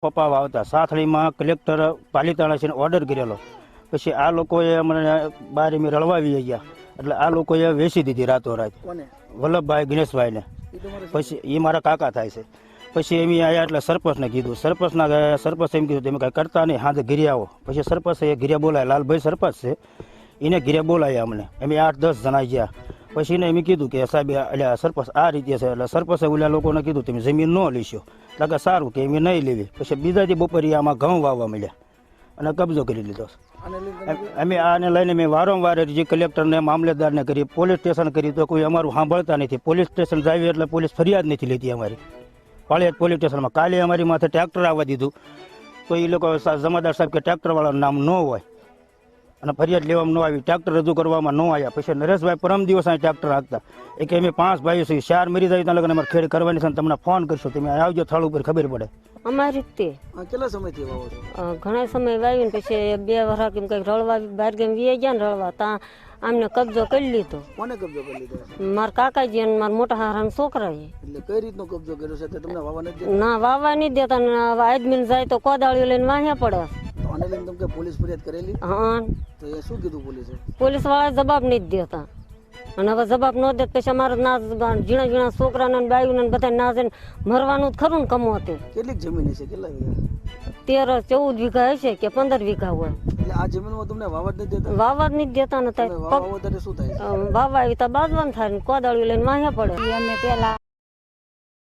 પપ્પા વાવતા સાથળીમાં collector Palitana order કરેલો, પછી આ લોકોએ અમને બારી મેં રળવાવી ગયા, એટલે આ લોકોએ વેચી દીધી રાતોરાત વલ્લભભાઈ ગણેશભાઈને. પછી એ મારા કાકા થાય છે. પછી એમ આવ્યા એટલે સરપંચને કીધું, સરપંચ એમ કીધું તમે કાંઈ કરતા નહીં, હાથે ઘીરે આવો. પછી સરપંચે ઘીરે બોલાય, લાલભાઈ સરપંચ છે એને ઘીરે બોલાયા અમને. એમ 8-10 જણા ગયા. પછી એને એમ કીધું કે સાહેબ એટલે સરપંચ આ રીતે છે, એટલે સરપંચે ઓલા લોકોને કીધું તમે જમીન ન લેશો, એટલે કે સારું કે એમ નહીં લેવી. પછી બીજા દી બપોરે આમાં ઘઉં વાવવા મળ્યા અને કબજો કરી લીધો. અમે આને લઈને મેં વારંવાર જે કલેક્ટરને મામલેદારને કરી, પોલીસ સ્ટેશન કરી, તો કોઈ અમારું સાંભળતા નથી. પોલીસ સ્ટેશન જાવી એટલે પોલીસ ફરિયાદ નથી લેતી અમારી. પાળિયાદ પોલીસ સ્ટેશનમાં કાલે અમારી માથે ટ્રેક્ટર આવવા દીધું, તો એ લોકો જમાદાર સાહેબ કે ટ્રેક્ટરવાળાનું નામ ન હોય અને ફરિયાદ લેવામાં ન આવી, ટ્રેક્ટર રજૂ કરવામાં ન આવ્યા. પછી નરેશભાઈ પરમ દિવસ અહીં ટ્રેક્ટર રાખતા એ કે અમે 5 ભાઈઓ છીએ, 4 મરી જાય ત્યાં લગન અમારે ખેડ કરવાની છે, તમને ફોન કરશો, તમે આવજો થાળ ઉપર ખબર પડે. અમારી રીતે કેટલા સમયથી વાવો છો? ઘણા સમય વાવીને પછી 2 વર્ષ કેમ કંઈક રળવા બહાર ગેમ વી ગયા ને રળવા, ત્યાં આમને કબજો કરી લીધો. કોને કબજો કરી લીધો? મારા કાકાજી અને મારા મોટા હારાના છોકરાએ. એટલે કઈ રીતનો કબજો કર્યો છે? તમને વાવવા નથી દેતા? ના, વાવવા નહીં દેતા ને આદમીને જાય તો કોદાળીઓ લઈને વાહ્યા પડે. તો આને લઈને તમે પોલીસ ફરિયાદ કરેલી? હા. તો એ શું કીધું પોલીસે? પોલીસ વાળા જવાબ નહીં દેતા, અને હવે જવાબ ન દે પછી અમારે ના ઝીણા ઝીણા છોકરાને બાયુને બધા ના જઈને મરવાનું જ ખરું ને કમોતે. કેટલીક જમીન છે? કેટલા વીઘા? 13-14 વીઘા હશે કે 15 વીઘા હોય. એટલે આ જમીનમાં તમને વાવવા જ નથી દેતા? વાવવા જ નહીં દેતા ને વાવવા ત્યારે શું થાય? વાવવા આવી તો બાજવાનું થાય ને કોદાળીઓ લઈને વાહ્યા પડે. અમે પેલા